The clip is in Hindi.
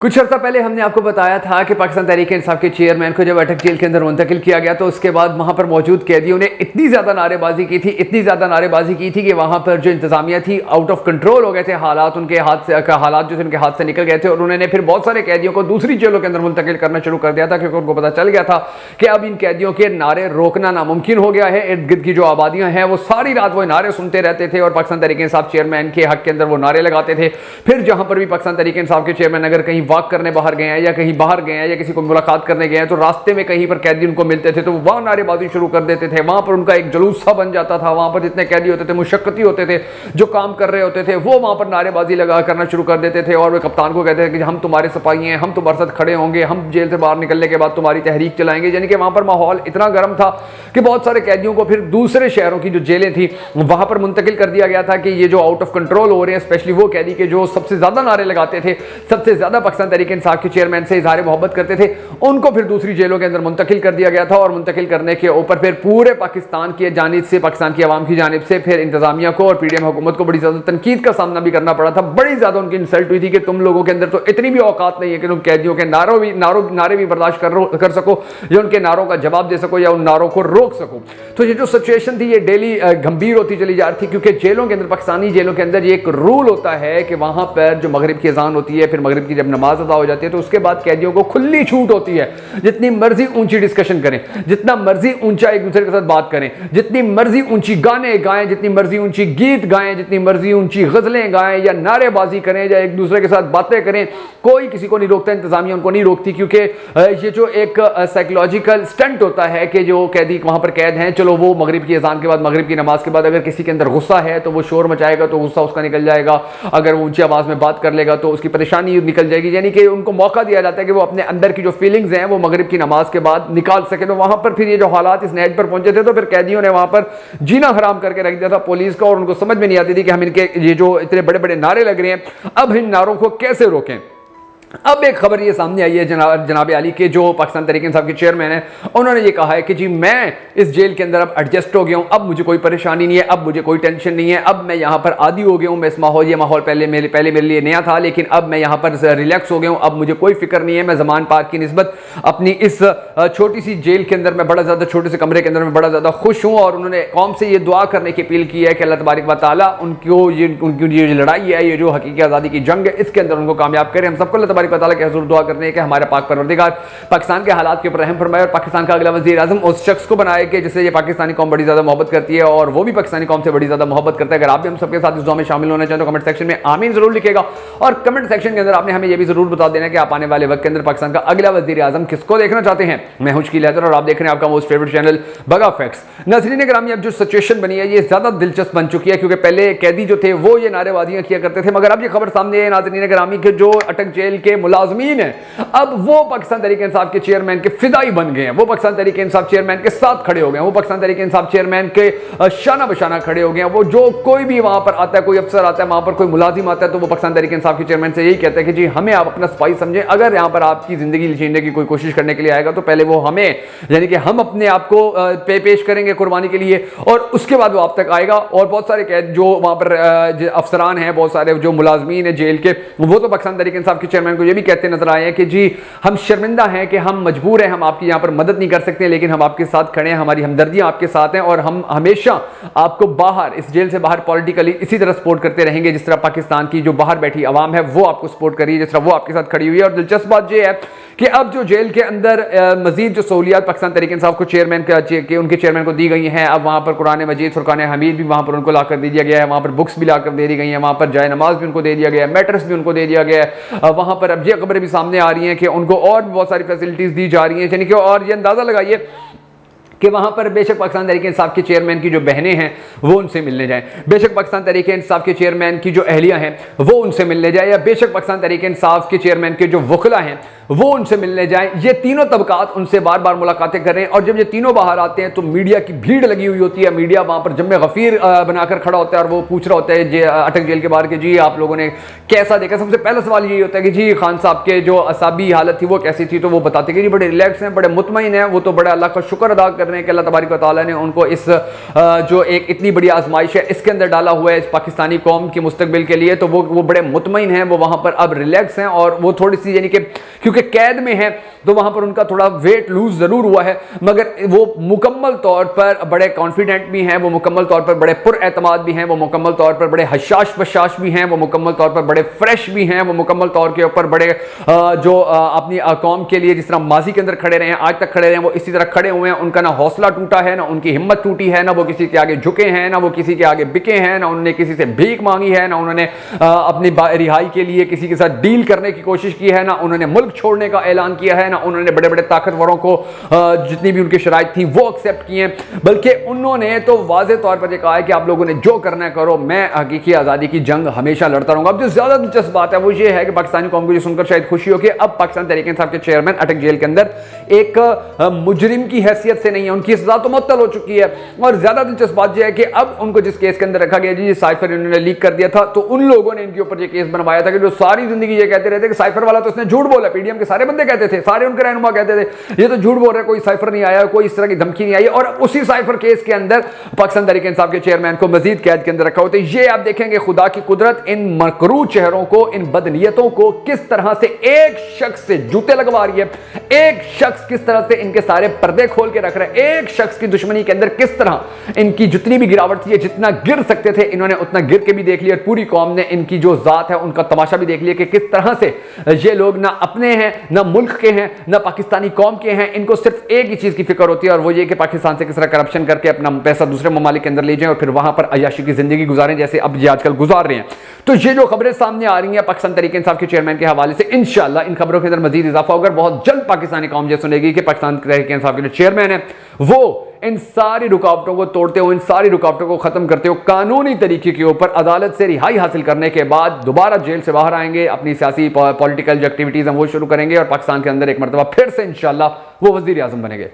कुछ अर्सा पहले हमने आपको बताया था कि पाकिस्तान तहरीक इंसाफ के चेयरमैन को जब अटक जेल के अंदर मुंतकिल किया गया तो उसके बाद वहां पर मौजूद कैदियों ने इतनी ज़्यादा नारेबाजी की थी कि वहां पर जो इंतजामिया थी आउट ऑफ कंट्रोल हो गए थे। हालात जो थे उनके हाथ से निकल गए थे और उन्होंने फिर बहुत सारे कैदियों को दूसरी जेलों के अंदर मुंतकिल करना शुरू कर दिया था, क्योंकि उनको पता चल गया था कि अब इन कैदियों के नारे रोकना नामुमकिन हो गया है। इर्द गिर्द की जो आबादियां हैं वो सारी रात वो नारे सुनते रहते थे और पाकिस्तान तहरीक इंसाफ चेयरमैन के हक के अंदर वो नारे लगाते थे। फिर जहां पर भी पाकिस्तान तहरीक इंसाफ के चेयरमैन अगर कहीं वॉक करने बाहर गए या कहीं बाहर गए हैं या किसी को मुलाकात करने गए हैं तो रास्ते में कहीं पर कैदी उनको मिलते थे तो वहां नारेबाजी शुरू कर देते थे। वहां पर उनका एक जुलूस सा बन जाता था। वहां पर जितने कैदी होते थे, मुशक्कती होते थे, जो काम कर रहे होते थे, वो वहां पर नारेबाजी लगा करना शुरू कर देते थे और वे कप्तान को कहते थे कि हम तुम्हारे सिपाही हैं, हम तुम्हारे साथ खड़े होंगे, हम जेल से बाहर निकलने के बाद तुम्हारी तहरीक चलाएंगे। यानी कि वहां पर माहौल इतना गर्म था कि बहुत सारे कैदियों को फिर दूसरे शहरों की जो जेलें थी वहां पर मुंतकिल कर दिया गया था कि ये जो आउट ऑफ कंट्रोल हो रहे हैं, स्पेशली वो कैदी के जो सबसे ज्यादा नारे लगाते थे, सबसे ज्यादा पाकिस्तान तहरीक इंसाफ के चेयरमैन से इजहार मोहब्बत करते थे, उनको फिर दूसरी जेलों के अंदर मुंतकिल कर दिया गया था। और मुंतकिल करने के ऊपर फिर पूरे पाकिस्तान की जानिब से, पाकिस्तान की आवाम की जानिब से फिर इंतजामिया को और पीडीएम हुकूमत को बड़ी ज्यादा तनकीद का सामना भी करना पड़ा था। बड़ी ज्यादा उनकी इंसल्ट हुई थी कि तुम लोगों के अंदर तो इतनी भी औकात नहीं है कि तुम कैदियों के नारे भी बर्दाश्त कर सको, या उनके नारों का जवाब दे सको या उन नारों को रोक सको। तो ये जो सिचुएशन थी ये डेली गंभीर होती चली जा रही थी, क्योंकि जेलों के अंदर, पाकिस्तानी जेलों के अंदर ये एक रूल होता है कि वहां पर जो मगरिब की अजान होती है, फिर मगरिब की जब नमाज अदा हो जाती है तो उसके बाद कैदियों को खुली छूट होती है, जितनी मर्जी ऊंची डिस्कशन करें, जितना मर्जी ऊंचा एक दूसरे के साथ बात करें, जितनी मर्जी ऊंची गाने गाएं, जितनी मर्जी ऊंची गीत गाएं, जितनी मर्जी ऊंची गजलें गाएं या नारेबाजी करें या एक दूसरे के साथ बातें करें, कोई किसी को नहीं रोकता। इंतजामिया उनको नहीं रोकती, क्योंकि ये जो एक साइकोलॉजिकल स्टंट होता है कि जो कैदी वहां पर कैद हैं, चलो वो मगरिब की अजान के बाद, मगरिब की नमाज के बाद अगर किसी के अंदर गुस्सा है तो वो शोर मचाएगा तो गुस्सा उसका निकल जाएगा, अगर वो ऊंची आवाज में बात कर लेगा तो उसकी परेशानी निकल जाएगी। यानी कि उनको मौका दिया जाता है कि वो अपने अंदर की जो फीलिंग्स हैं वो मगरिब की नमाज के बाद निकाल सके। तो वहां पर फिर ये जो हालात इस नहज पर पहुंचे थे तो फिर कैदियों ने वहां पर जीना हराम करके रख दिया था पुलिस का, और उनको समझ में नहीं आती थी कि हम इनके ये जो इतने बड़े बड़े नारे लग रहे हैं, अब इन नारों को कैसे रोकें। अब एक खबर ये सामने आई है जनाब अली के जो पाकिस्तान तहरीक इंसाफ के चेयरमैन है, उन्होंने ये कहा है कि जी मैं इस जेल के अंदर अब एडजस्ट हो गया हूं, अब मुझे कोई परेशानी नहीं है, अब मुझे कोई टेंशन नहीं है, अब मैं यहां पर आदी हो गया हूं, मैं इस माहौल, ये माहौल पहले मेरे लिए नया था, लेकिन अब मैं यहां पर रिलैक्स हो गया हूं, अब मुझे कोई फिक्र नहीं है। मैं जमान पार्क की निस्बत अपनी इस छोटी सी जेल के अंदर, मैं बड़ा ज्यादा छोटे से कमरे के अंदर मैं बड़ा ज्यादा खुश हूं। और उन्होंने कौम से ये दुआ करने की अपील की है कि अल्लाह तबारक व तआला उनकी ये लड़ाई है, ये जो हकीकी आज़ादी की जंग है, इसके अंदर उनको कामयाब करे। हम सबको अल्लाह तबारक व तआला के हुज़ूर करने के हमारे पाक परवरदिगार पाकिस्तान के हालात के ऊपर रहम फरमाए और पाकिस्तान का अगला वज़ीर आज़म उस शख्स को बनाए कि जिससे ये पाकिस्तानी कौम बड़ी ज्यादा मोहब्बत करती है और वो भी पाकिस्तानी कौम से बड़ी ज्यादा मोहब्बत करता है। अगर आप भी हम सबके साथ इस दुआ में शामिल होना चाहें तो कमेंट सेक्शन में आमीन जरूर लिखेगा, और कमेंट सेक्शन के अंदर आपने हमें ये भी जरूर बता देना कि आप आने वाले वक्त के अंदर पाकिस्तान का अगला वज़ीर आज़म किसको देखना चाहते हैं। मैं हूं शकील हैदर और आप देख रहे हैं आपका मोस्ट फेवरेट चैनल बगा फैक्ट्स। नाज़रीन गिरामी, अब जो सिचुएशन बनी है ये ज्यादा दिलचस्प बन चुकी है, क्योंकि पहले कैदी जो थे वो ये नारेबाजियां किया करते थे, मगर अब ये खबर सामने है नाज़रीन गिरामी के जो अटक जेल के मुलाजमीन है अब वो पाकिस्तान तहरीक इंसाफ के चेयरमैन के फिदाई बन गए हैं। वो पाकिस्तान तहरीक इंसाफ चेयरमैन के साथ खड़े हो गए हैं, वो पाकिस्तान तहरीक इंसाफ चेयरमैन के शाना बशाना खड़े हो गए हैं। वो जो कोई भी वहां पर आता है, कोई अफसर आता है, वहां पर कोई मुलाजिम आता है, तो वो पाकिस्तान तहरीक इंसाफ के चेयरमैन से यही कहते हैं कि जी हमें आप अपना सिपाही समझें, अगर यहाँ पर आपकी जिंदगी छीनने की कोई कोशिश करने के लिए आएगा तो पहले वो हमें, यानी कि हम अपने आप को पेश करेंगे कुर्बानी के लिए, और उसके बाद वो आप तक आएगा। और बहुत सारे कैद जो वहां पर अफसरान हैं, बहुत सारे जो मुलाजमीन है जेल के, वो तो पाकिस्तान तहरीक इंसाफ के चेयरमैन को ये भी कहते नजर आए हैं कि जी हम शर्मिंदा हैं कि हम मजबूर हैं, हम आपकी यहाँ पर मदद नहीं कर सकते, लेकिन हम आपके साथ खड़े हैं, हमारी हमदर्दियां आपके साथ हैं, और हम हमेशा आपको बाहर, इस जेल से बाहर पॉलिटिकली इसी तरह सपोर्ट करते रहेंगे जिस तरह पाकिस्तान की जो बाहर बैठी आवाम है वो आपको सपोर्ट कर रही है, जिस तरह वो आपके साथ खड़ी हुई है। और दिलचस्प बात यह है कि अब जो जेल के अंदर मजीद जो सहूलियात पाकिस्तान तहरीक इंसाफ को उनके चेयरमैन को दी गई हैं, अब वहाँ पर कुरान मजीद, फुरकान हमीद भी वहाँ पर उनको लाकर दे दिया गया है, वहाँ पर बुक्स भी लाकर दे दी गई हैं, वहाँ पर जाए नमाज भी उनको दे दिया गया है, मैटर्स भी उनको दे दिया गया है। वहाँ पर अब ये खबरें भी सामने आ रही हैं कि उनको और भी बहुत सारी फैसिलिटीज दी जा रही हैं, यानी कि और ये अंदाजा लगाइए कि वहां पर बेशक पाकिस्तान तहरीक इंसाफ के चेयरमैन की जो बहनें हैं वो उनसे मिलने जाएं, बेशक पाकिस्तान तहरीक इंसाफ के चेयरमैन की जो अहलियां हैं वो उनसे मिलने जाए, या बेशक पाकिस्तान तहरीक इंसाफ के चेयरमैन के जो वकला हैं वो उनसे मिलने जाएं। ये तीनों तबकात उनसे बार बार मुलाकातें करें और जब ये तीनों बाहर आते हैं तो मीडिया की भीड़ लगी हुई होती है। मीडिया वहां पर जम्मे गफीर बनाकर खड़ा होता है और वो पूछ रहा होता है अटक जेल के बाहर के जी आप लोगों ने कैसा देखा। सबसे पहला सवाल यही होता है कि जी खान साहब के जो असाबी हालत थी वो कैसी थी, तो वो बताते कि जी बड़े रिलैक्स हैं, बड़े मुतमईन हैं। वो तो बड़ा अल्लाह का शुक्र अदा कर रहे हैं कि अल्लाह तबारक व तआला ने उनको इस जो एक इतनी बड़ी आजमाइश है इसके अंदर डाला हुआ है इस पाकिस्तानी कौम के मुस्तकबिल के लिए, तो वो बड़े मुतमईन हैं। वो वहां पर अब रिलैक्स हैं और वो थोड़ी सी यानी कि क्योंकि कैद में है तो वहां पर उनका थोड़ा वेट लूज जरूर हुआ है, मगर वो मुकम्मल तौर पर बड़े कॉन्फिडेंट भी हैं, वो मुकम्मल तौर पर बड़े पुरएतमाद भी हैं, वो मुकम्मल तौर पर बड़े हशाश बशाश भी हैं, वो मुकम्मल तौर पर बड़े फ्रेश भी हैं, वो मुकम्मल तौर के ऊपर बड़े जो अपनी कौम के लिए जिस तरह माजी के अंदर खड़े रहे हैं आज तक खड़े रहे हैं वो इसी तरह खड़े हुए हैं। उनका ना हौसला टूटा है, ना उनकी हिम्मत टूटी है, ना वो किसी के आगे झुके हैं, ना वो किसी के आगे बिके हैं, ना उन्होंने किसी से भीख मांगी है, ना उन्होंने अपनी रिहाई के लिए किसी के साथ डील करने की कोशिश की है, ना उन्होंने मुल्क छोड़ने का ऐलान किया है, ना उन्होंने बड़े बड़े ताकतवरों को जितनी भी उनकी शराइत थी वो एक्सेप्ट किए, बल्कि उन्होंने तो वाज़े तौर पर कहा है कि आप लोगों ने जो करना है करो, मैं हकीकी आज़ादी की जंग हमेशा लड़ता रहूंगा। अब जो ज्यादा दिलचस्प बात है वो ये है कि पाकिस्तानी कौम को ये सुनकर शायद खुशी हो कि अब पाकिस्तान तहरीक-ए-इंसाफ के चेयरमैन अटक जेल के अंदर एक मुजरिम की हैसियत से नहीं है, उनकी सजा तो मुअत्तल हो चुकी है। और ज्यादा दिलचस्प बात यह है कि अब उनको जिस केस के अंदर रखा गया जी साइफर इन्होंने लीक कर दिया था, तो उन लोगों ने इनके ऊपर ये केस बनवाया था कि जो सारी जिंदगी ये कहते रहते कि साइफर वाला तो इसने झूठ बोला, पीडीएम के सारे बंदे कहते थे, सारे उनके रहनुमा कहते थे ये तो झूठ बोल रहे, कोई साइफर नहीं आया, कोई इस तरह की धमकी नहीं आई। और उसी साइफर केस के अंदर पाकिस्तान तहरीक-ए-इंसाफ के चेयरमैन को मजीद कैद के अंदर रखा होता है। ये आप देखेंगे खुदा की कुदरत इन मकरू चेहरों को, इन बदनीयतों को किस तरह से एक शख्स से जूते लगवा रही है, एक शख्स किस तरह से इनके सारे पर्दे खोल के रख रहा है, एक शख्स की दुश्मनी के अंदर किस तरह इनकी जितनी भी गिरावट थी, जितना गिर सकते थे इन्होंने उतना गिर के भी देख लिया। और पूरी कौम ने इनकी जो जात है उनका तमाशा भी देख लिया कि किस तरह से ये लोग ना अपने हैं, ना मुल्क के हैं, ना पाकिस्तानी कौम के हैं। इनको सिर्फ एक ही चीज की फिक्र होती है और वो ये कि पाकिस्तान से किस तरह करप्शन करके अपना पैसा दूसरे ममालिक के अंदर ले जाएं और फिर वहां पर अय्याशी की जिंदगी गुजारें जैसे अब ये आजकल गुजार रहे हैं। तो ये जो खबरें सामने आ रही हैं पाकिस्तान तहरीक-ए-इंसाफ के चेयरमैन के हवाले से, इंशाल्लाह इन खबरों के अंदर मजीद इजाफा होगा। बहुत जल्द पाकिस्तानी कौम ये सुनेगी कि पाकिस्तान तहरीक-ए-इंसाफ के जो चेयरमैन है वो इन सारी रुकावटों को तोड़ते हुए, इन सारी रुकावटों को खत्म करते हुए कानूनी तरीके के ऊपर अदालत से रिहाई हासिल करने के बाद दोबारा जेल से बाहर आएंगे, अपनी सियासी पॉलिटिकल जो एक्टिविटीज हैं वो शुरू करेंगे और पाकिस्तान के अंदर एक मरतबा फिर से इंशाल्लाह वो वजीर आजम बनेंगे।